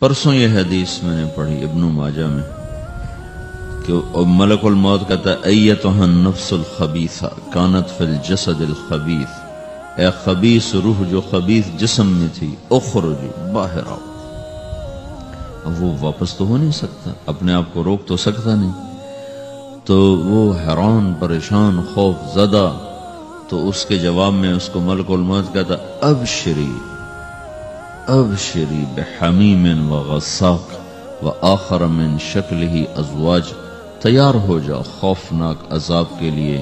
پرسوں یہ حدیث میں نے پڑھی ابن ماجہ میں کہ ملک الموت کہتا ہے ایتھا النفس الخبیثہ کانت فی الجسد الخبیث، اے خبیث روح جو خبیث جسم میں تھی، اخرجی باہر آؤ۔ اب وہ واپس تو ہو نہیں سکتا، اپنے آپ کو روک تو سکتا نہیں، تو وہ حیران پریشان خوف زدہ، تو اس کے جواب میں اس کو ملک الموت کہتا ابشری ابشری بحمیم وغساق وآخر من شکلہ ازواج، تیار ہو جا خوفناک عذاب کے لیے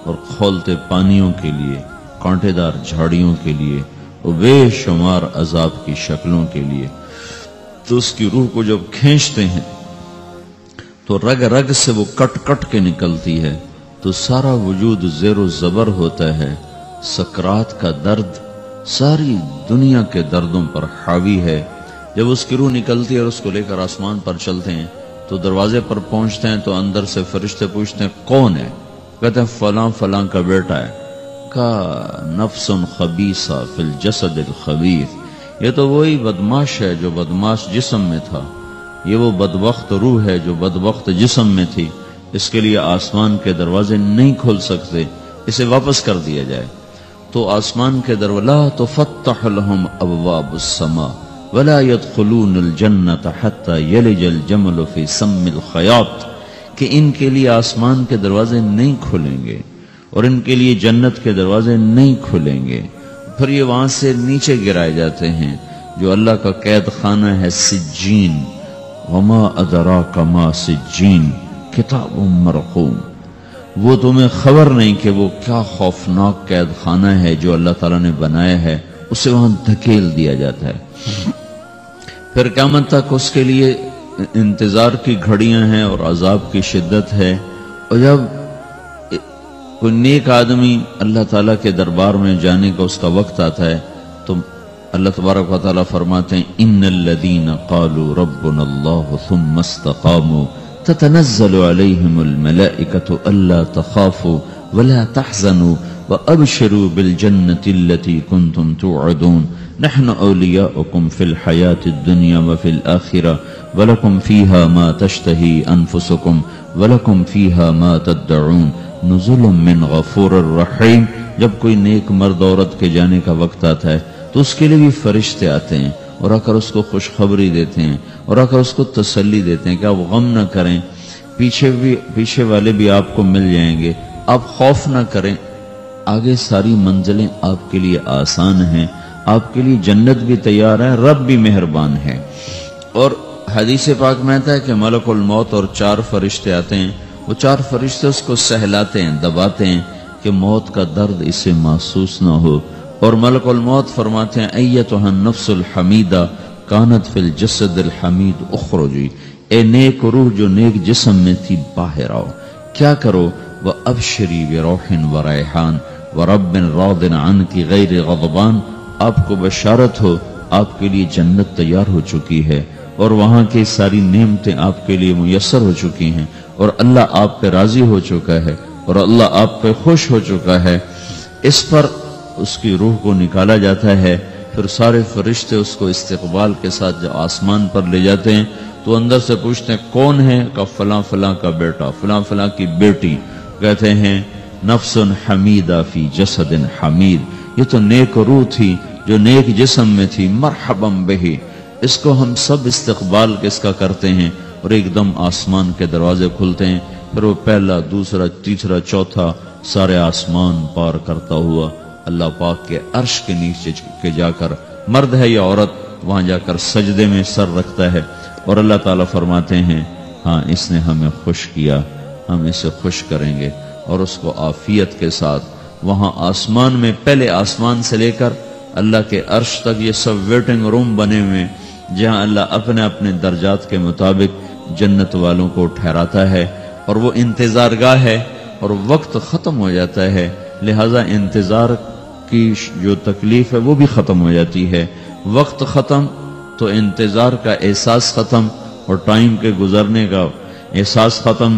اور کھولتے پانیوں کے لیے، کانٹے دار جھاڑیوں کے لیے اور بے شمار عذاب کی شکلوں کے لیے۔ تو اس کی روح کو جب کھینچتے ہیں تو رگ رگ سے وہ کٹ کٹ کے نکلتی ہے، تو سارا وجود زیر و زبر ہوتا ہے، سکرات کا درد ساری دنیا کے دردوں پر حاوی ہے۔ جب اس کی روح نکلتی ہے اور اس کو لے کر آسمان پر چلتے ہیں تو دروازے پر پہنچتے ہیں تو اندر سے فرشتے پوچھتے ہیں کون ہے؟ کہتے ہیں فلاں فلاں کا بیٹا ہے۔ کہا نفس خبیثہ فی الجسد الخبیث، یہ تو وہی بدماش ہے جو بدماش جسم میں تھا، یہ وہ بدبخت روح ہے جو بدبخت جسم میں تھی، اس کے لیے آسمان کے دروازے نہیں کھل سکتے، اسے واپس کر دیا جائے۔ تو آسمان کے دروازے لا تفتح لهم ابواب السماء ولا يدخلون الجنة حتى يلج الجمل في سم الخياط، کہ ان کے لیے آسمان کے دروازے نہیں کھلیں گے اور ان کے لیے جنت کے دروازے نہیں کھلیں گے، پھر یہ وہاں سے نیچے گرائے جاتے ہیں جو اللہ کا قید خانہ ہے سجین۔ وما ادراک ما سجین کتاب مرقوم، وہ تمہیں خبر نہیں کہ وہ کیا خوفناک قید خانہ ہے جو اللہ تعالیٰ نے بنایا ہے، اسے وہاں دھکیل دیا جاتا ہے۔ پھر قیامت تک اس کے لیے انتظار کی گھڑیاں ہیں اور عذاب کی شدت ہے۔ اور جب کوئی نیک آدمی اللہ تعالیٰ کے دربار میں جانے کا اس کا وقت آتا ہے تو اللہ تبارک و تعالیٰ فرماتے ہیں ان الذین قالوا ربنا اللہ ثم استقاموا تتنزل علیہم الملائکۃ الا تخافوا ولا تحزنوا وابشروا بالجنة التي كنتم توعدون نحن اولیاؤکم فی الحیاة الدنیا وفی الآخرة ولکم فیہا ما تشتہی انفسکم ولکم فیہا ما تدعون نزل من غفور الرحیم۔ جب کوئی نیک مرد عورت کے جانے کا وقت آتا ہے تو اس کے لیے بھی فرشتے آتے ہیں اور آ کر اس کو خوشخبری دیتے ہیں اور آ کر اس کو تسلی دیتے ہیں کہ آپ غم نہ کریں، پیچھے والے بھی آپ کو مل جائیں گے، آپ خوف نہ کریں، آگے ساری منزلیں آپ کے لیے آسان ہیں، آپ کے لیے جنت بھی تیار ہے، رب بھی مہربان ہے۔ اور حدیث پاک میں آتا ہے کہ ملک الموت اور 4 فرشتے آتے ہیں، وہ 4 فرشتے اس کو سہلاتے ہیں، دباتے ہیں کہ موت کا درد اسے محسوس نہ ہو، اور ملک الموت فرماتے ہیں ایتھا النفس الحمیدہ کانت فی الجسد الحمید اخرجی، اے نیک روح جو نیک جسم میں تھی باہر آؤ۔ کیا کرو؟ وابشری بروح وریحان ورب راض عنک غیر غضبان، آپ کو بشارت ہو آپ کے لیے جنت تیار ہو چکی ہے اور وہاں کی ساری نعمتیں آپ کے لیے میسر ہو چکی ہیں اور اللہ آپ پہ راضی ہو چکا ہے اور اللہ آپ پہ خوش ہو چکا ہے۔ اس پر اس کی روح کو نکالا جاتا ہے، پھر سارے فرشتے اس کو استقبال کے ساتھ جب آسمان پر لے جاتے ہیں تو اندر سے پوچھتے ہیں کون ہے؟ کہ فلاں فلاں کا بیٹا، فلاں فلاں کی بیٹی۔ کہتے ہیں نفس حمیدہ فی جسد حمید، یہ تو نیک روح تھی جو نیک جسم میں تھی، مرحبا بہی، اس کو ہم سب استقبال کس کا کرتے ہیں، اور ایک دم آسمان کے دروازے کھلتے ہیں، پھر وہ پہلا دوسرا تیسرا چوتھا سارے آسمان پار کرتا ہوا اللہ پاک کے عرش کے نیچے کے جا کر، مرد ہے یا عورت، وہاں جا کر سجدے میں سر رکھتا ہے اور اللہ تعالیٰ فرماتے ہیں ہاں اس نے ہمیں خوش کیا، ہم اسے خوش کریں گے، اور اس کو عافیت کے ساتھ وہاں آسمان میں، پہلے آسمان سے لے کر اللہ کے عرش تک یہ سب ویٹنگ روم بنے ہوئے جہاں اللہ اپنے اپنے درجات کے مطابق جنت والوں کو ٹھہراتا ہے، اور وہ انتظار گاہ ہے اور وقت ختم ہو جاتا ہے، لہذا انتظار کی جو تکلیف ہے وہ بھی ختم ہو جاتی ہے۔ وقت ختم تو انتظار کا احساس ختم اور ٹائم کے گزرنے کا احساس ختم۔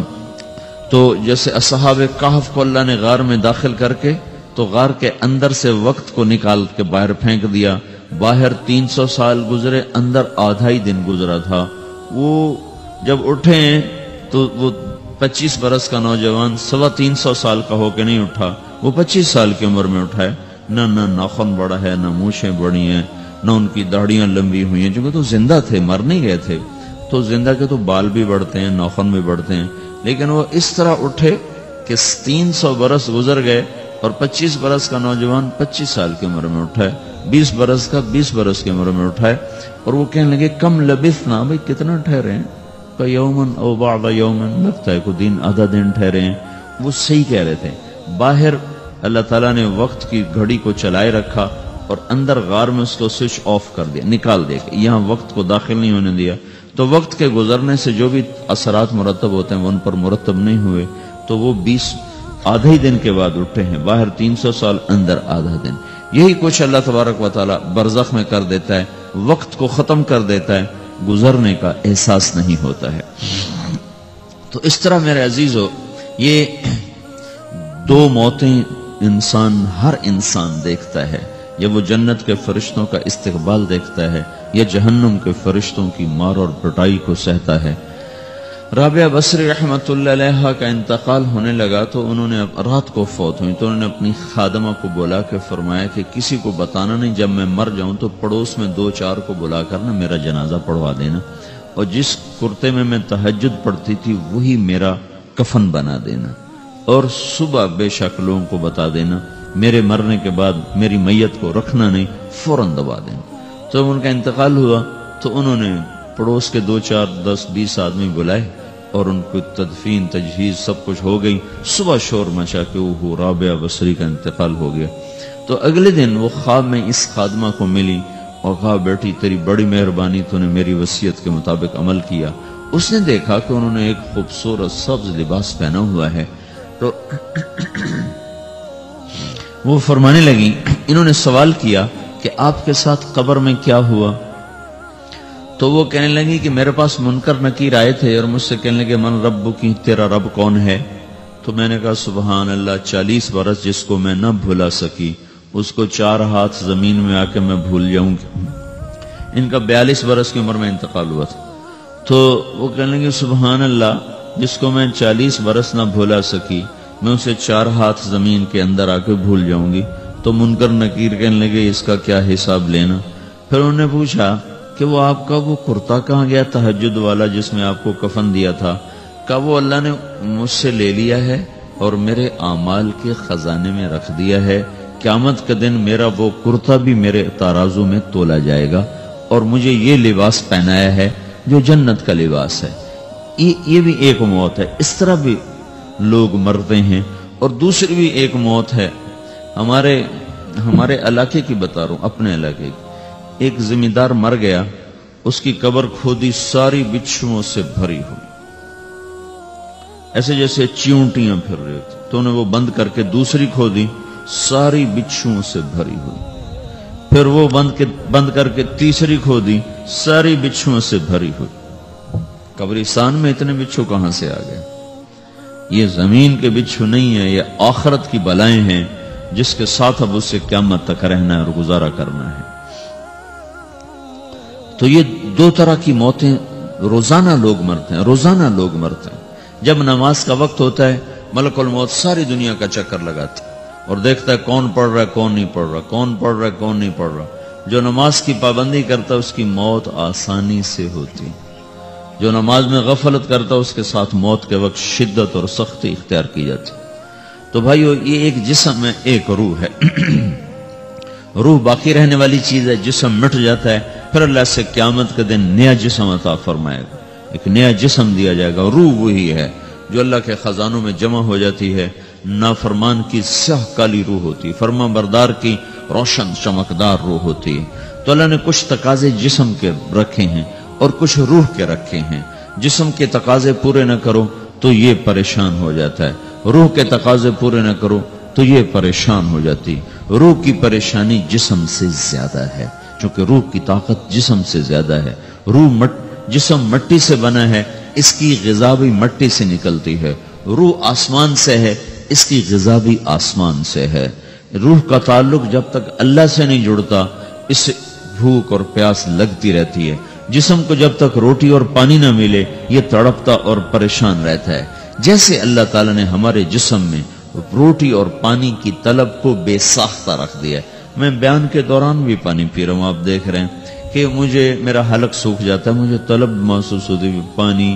تو جیسے اصحاب کہف کو اللہ نے غار میں داخل کر کے تو غار کے اندر سے وقت کو نکال کے باہر پھینک دیا، باہر 300 سال گزرے، اندر آدھا ہی دن گزرا تھا۔ وہ جب اٹھے ہیں تو وہ 25 برس کا نوجوان 325 سال کا ہو کے نہیں اٹھا، وہ 25 سال کی عمر میں اٹھا ہے۔ نہ ناخن بڑا ہے، نہ مونچھیں بڑی ہیں، نہ ان کی داڑیاں لمبی ہوئی ہیں، چونکہ تو زندہ تھے، مر نہیں گئے تھے۔ تو زندہ کے تو بال بھی بڑھتے ہیں، ناخن بھی بڑھتے ہیں، لیکن وہ اس طرح اٹھے کہ 300 برس گزر گئے اور 25 برس کا نوجوان 25 سال کی عمر میں اٹھا ہے، 20 برس کا 20 برس کی عمر میں اٹھا ہے۔ اور وہ کہنے لگے کم لبثنا، بھئی کتنا ٹھہرے ہیں؟ یومن او بعض یومن، لگتا ہے کوئی دن آدھا دن ٹھہرے ہیں۔ وہ صحیح کہہ رہے تھے۔ باہر اللہ تعالیٰ نے وقت کی گھڑی کو چلائے رکھا اور اندر غار میں اس کو سوئچ آف کر دیا، نکال دیا کہ یہاں وقت کو داخل نہیں ہونے دیا۔ تو وقت کے گزرنے سے جو بھی اثرات مرتب ہوتے ہیں وہ ان پر مرتب نہیں ہوئے، تو وہ 20 آدھے دن کے بعد اٹھے ہیں، باہر 300 سال، اندر آدھا دن۔ یہی کچھ اللہ تبارک و تعالیٰ برزخ میں کر دیتا ہے، وقت کو ختم کر دیتا ہے، گزرنے کا احساس نہیں ہوتا ہے۔ تو اس طرح میرے عزیزو، یہ دو موتیں ہر انسان دیکھتا ہے، یا وہ جنت کے فرشتوں کا استقبال دیکھتا ہے یا جہنم کے فرشتوں کی مار اور پٹائی کو سہتا ہے۔ رابعہ بصری رحمت اللہ علیہ کا انتقال ہونے لگا تو انہوں نے رات کو فوت ہوئی، تو انہوں نے اپنی خادمہ کو بلا کے فرمایا کہ کسی کو بتانا نہیں، جب میں مر جاؤں تو پڑوس میں 2-4 کو بلا کر نا میرا جنازہ پڑھوا دینا، اور جس کرتے میں تہجد پڑھتی تھی وہی میرا کفن بنا دینا، اور صبح بے شک لوگوں کو بتا دینا، میرے مرنے کے بعد میری میت کو رکھنا نہیں، فوراً دبا دینا۔ تو جب ان کا انتقال ہوا تو انہوں نے پڑوس کے 2-4-10-20 آدمی بلائے اور ان کو تدفین تجہیز سب کچھ ہو گئی۔ صبح شور مچا کہ وہ رابعہ بصری کا انتقال ہو گیا۔ تو اگلے دن وہ خواب میں اس خادمہ کو ملی اور کہا بیٹی تیری بڑی مہربانی، تو نے میری وصیت کے مطابق عمل کیا۔ اس نے دیکھا کہ انہوں نے ایک خوبصورت سبز لباس پہنا ہوا ہے، تو وہ فرمانے لگی، انہوں نے سوال کیا کہ آپ کے ساتھ قبر میں کیا ہوا؟ تو وہ کہنے لگی کہ میرے پاس منکر نکیر آئے تھے اور مجھ سے کہنے لگے من رب کی، تیرا رب کون ہے؟ تو میں نے کہا سبحان اللہ، 40 برس جس کو میں نہ بھلا سکی اس کو 4 ہاتھ زمین میں آ کے میں بھول جاؤں گی۔ ان کا 42 برس کی عمر میں انتقال ہوا تھا۔ تو وہ کہنے لگے سبحان اللہ، جس کو میں 40 برس نہ بھولا سکی میں اسے 4 ہاتھ زمین کے اندر آ کے بھول جاؤں گی۔ تو منکر نکیر کہنے لگے اس کا کیا حساب لینا؟ پھر انہوں نے پوچھا کہ وہ آپ کا وہ کرتا کہاں گیا تہجد والا جس میں آپ کو کفن دیا تھا؟ کہا وہ اللہ نے مجھ سے لے لیا ہے اور میرے اعمال کے خزانے میں رکھ دیا ہے، قیامت کے دن میرا وہ کرتا بھی میرے ترازو میں تولا جائے گا، اور مجھے یہ لباس پہنایا ہے جو جنت کا لباس ہے۔ یہ بھی ایک موت ہے، اس طرح بھی لوگ مرتے ہیں۔ اور دوسری بھی ایک موت ہے، ہمارے علاقے کی بتا رہا ہوں، اپنے علاقے کی۔ ایک زمیندار مر گیا، اس کی قبر کھودی، ساری بچھوؤں سے بھری ہوئی، ایسے جیسے چیونٹیاں پھر رہی ہوتی، تو انہیں وہ بند کر کے دوسری کھودی، ساری بچھوؤں سے بھری ہوئی، پھر وہ بند کر کے تیسری کھودی، ساری بچھوؤں سے بھری ہوئی۔ قبرستان میں اتنے بچھو کہاں سے آ گئے؟ یہ زمین کے بچھو نہیں ہے، یہ آخرت کی بلائیں ہیں جس کے ساتھ اب اسے قیامت تک رہنا ہے اور گزارا کرنا ہے۔ تو یہ 2 طرح کی موتیں روزانہ لوگ مرتے ہیں، روزانہ لوگ مرتے ہیں۔ جب نماز کا وقت ہوتا ہے ملک الموت ساری دنیا کا چکر لگاتا ہے اور دیکھتا ہے کون پڑھ رہا ہے کون نہیں پڑھ رہا، کون پڑھ رہا ہے کون نہیں پڑھ رہا۔ جو نماز کی پابندی کرتا ہے اس کی موت آسانی سے ہوتی، جو نماز میں غفلت کرتا ہے اس کے ساتھ موت کے وقت شدت اور سختی اختیار کی جاتی۔ تو بھائیو، یہ ایک جسم ہے، ایک روح ہے۔ روح باقی رہنے والی چیز ہے، جسم مٹ جاتا ہے، پھر اللہ سے قیامت کے دن نیا جسم عطا فرمائے گا، ایک نیا جسم دیا جائے گا۔ روح وہی ہے جو اللہ کے خزانوں میں جمع ہو جاتی ہے۔ نافرمان کی سیاہ کالی روح ہوتی ہے، فرما بردار کی روشن چمکدار روح ہوتی ہے۔ تو اللہ نے کچھ تقاضے جسم کے رکھے ہیں اور کچھ روح کے رکھے ہیں۔ جسم کے تقاضے پورے نہ کرو تو یہ پریشان ہو جاتا ہے، روح کے تقاضے پورے نہ کرو تو یہ پریشان ہو جاتی۔ روح کی پریشانی جسم سے زیادہ ہے، چونکہ روح کی طاقت جسم سے زیادہ ہے۔ جسم مٹی سے بنا ہے، اس کی غذا بھی مٹی سے نکلتی ہے۔ روح آسمان سے ہے، اس کی غذا بھی آسمان سے ہے۔ روح کا تعلق جب تک اللہ سے نہیں جڑتا، اس بھوک اور پیاس لگتی رہتی ہے. جسم کو جب تک روٹی اور پانی نہ ملے یہ تڑپتا اور پریشان رہتا ہے. جیسے اللہ تعالیٰ نے ہمارے جسم میں روٹی اور پانی کی طلب کو بے ساختہ رکھ دیا ہے. میں بیان کے دوران بھی پانی پی رہا ہوں، آپ دیکھ رہے ہیں کہ مجھے میرا حلق سوکھ جاتا ہے، مجھے طلب محسوس ہوتی ہے پانی،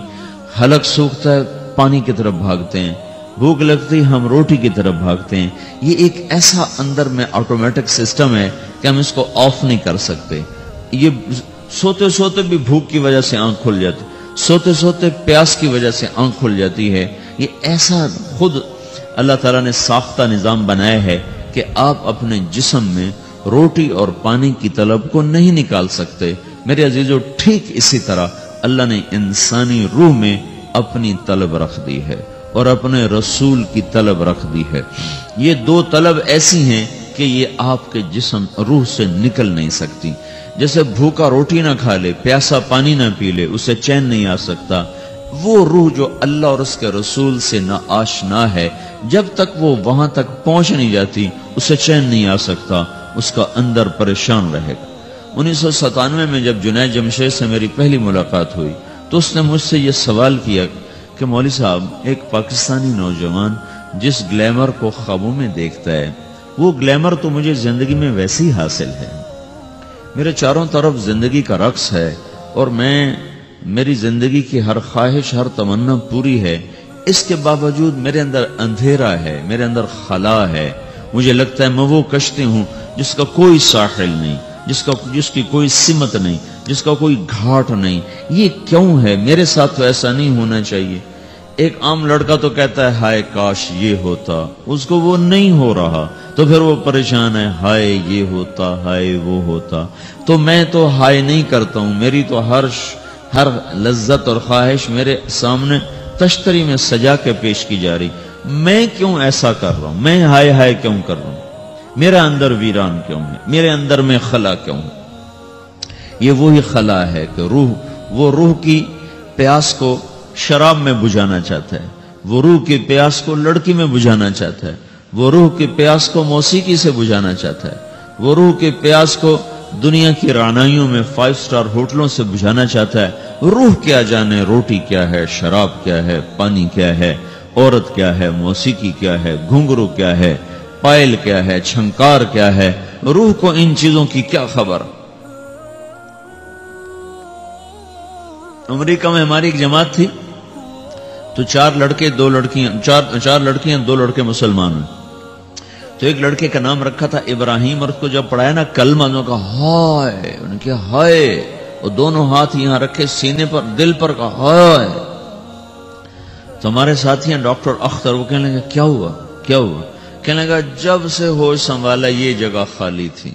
حلق سوکھتا ہے پانی کی طرف بھاگتے ہیں، بھوک لگتی ہم روٹی کی طرف بھاگتے ہیں. یہ ایک ایسا اندر میں آٹومیٹک سسٹم ہے کہ ہم اس کو آف نہیں کر سکتے. یہ سوتے سوتے بھی بھوک کی وجہ سے آنکھ کھل جاتی، سوتے سوتے پیاس کی وجہ سے آنکھ کھل جاتی ہے. یہ ایسا خود اللہ تعالیٰ نے ساختہ نظام بنایا ہے کہ آپ اپنے جسم میں روٹی اور پانی کی طلب کو نہیں نکال سکتے. میرے عزیزو، ٹھیک اسی طرح اللہ نے انسانی روح میں اپنی طلب رکھ دی ہے اور اپنے رسول کی طلب رکھ دی ہے. یہ دو طلب ایسی ہیں کہ یہ آپ کے جسم روح سے نکل نہیں سکتی. جیسے بھوکا روٹی نہ کھا لے، پیاسا پانی نہ پی لے، اسے چین نہیں آ سکتا. وہ روح جو اللہ اور اس کے رسول سے نہ آشنا ہے، جب تک وہ وہاں تک پہنچ نہیں جاتی اسے چین نہیں آ سکتا، اس کا اندر پریشان رہے گا. 1997 میں جب جنید جمشید سے میری پہلی ملاقات ہوئی تو اس نے مجھ سے یہ سوال کیا کہ مولوی صاحب، ایک پاکستانی نوجوان جس گلیمر کو خوابوں میں دیکھتا ہے، وہ گلیمر تو مجھے زندگی میں ویسے ہی حاصل ہے. میرے چاروں طرف زندگی کا رقص ہے اور میری زندگی کی ہر خواہش، ہر تمنا پوری ہے. اس کے باوجود میرے اندر اندھیرا ہے، میرے اندر خلا ہے. مجھے لگتا ہے میں وہ کشتی ہوں جس کا کوئی ساحل نہیں، جس کی کوئی سمت نہیں، جس کا کوئی گھاٹ نہیں. یہ کیوں ہے؟ میرے ساتھ تو ایسا نہیں ہونا چاہیے. ایک عام لڑکا تو کہتا ہے ہائے کاش یہ ہوتا، اس کو وہ نہیں ہو رہا تو پھر وہ پریشان ہے، ہائے یہ ہوتا، ہائے وہ ہوتا. تو میں تو ہائے نہیں کرتا ہوں، میری تو ہر لذت اور خواہش میرے سامنے تشتری میں سجا کے پیش کی جا رہی. میں کیوں ایسا کر رہا ہوں؟ میں ہائے ہائے کیوں کر رہا ہوں؟ میرا اندر ویران کیوں ہے؟ میرے اندر میں خلا کیوں ہے؟ یہ وہی خلا ہے کہ وہ روح کی پیاس کو شراب میں بجھانا چاہتا ہے، وہ روح کی پیاس کو لڑکی میں بجھانا چاہتا ہے، وہ روح کی پیاس کو موسیقی سے بجھانا چاہتا ہے، وہ روح کی پیاس کو دنیا کی رعنائیوں میں 5 سٹار ہوٹلوں سے بجھانا چاہتا ہے. روح کیا جانے روٹی کیا ہے، شراب کیا ہے، پانی کیا ہے، عورت کیا ہے، موسیقی کیا ہے، گھنگرو کیا ہے، پائل کیا ہے، چھنکار کیا ہے. روح کو ان چیزوں کی کیا خبر؟ امریکہ میں ہماری ایک جماعت تھی تو 4 لڑکے 2 لڑکیاں، 4 لڑکیاں 2 لڑکے مسلمان ہیں. تو ایک لڑکے کا نام رکھا تھا ابراہیم، اور اس کو جب پڑھایا نا کلمہ، انہوں نے کہا ہائے، انہوں نے کہا ہائے، اور دونوں ہاتھ یہاں رکھے سینے پر، دل پر، کہا ہائے. تو ہمارے ساتھی ہیں ڈاکٹر اختر، وہ کہنے لگا کیا ہوا کیا ہوا؟ کہنے لگا جب سے ہوش سنبھالا یہ جگہ خالی تھی،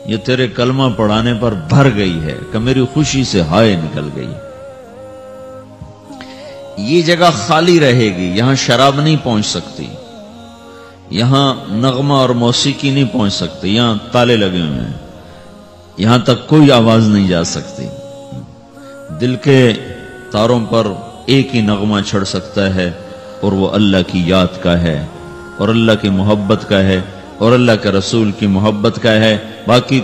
یہ تیرے کلمہ پڑھانے پر بھر گئی ہے کہ میری خوشی سے ہائے نکل گئی. یہ جگہ خالی رہے گی، یہاں شراب نہیں پہنچ سکتی، یہاں نغمہ اور موسیقی نہیں پہنچ سکتی، یہاں تالے لگے ہوئے ہیں، یہاں تک کوئی آواز نہیں جا سکتی. دل کے تاروں پر ایک ہی نغمہ چڑھ سکتا ہے اور وہ اللہ کی یاد کا ہے اور اللہ کی محبت کا ہے اور اللہ کے رسول کی محبت کا ہے. باقی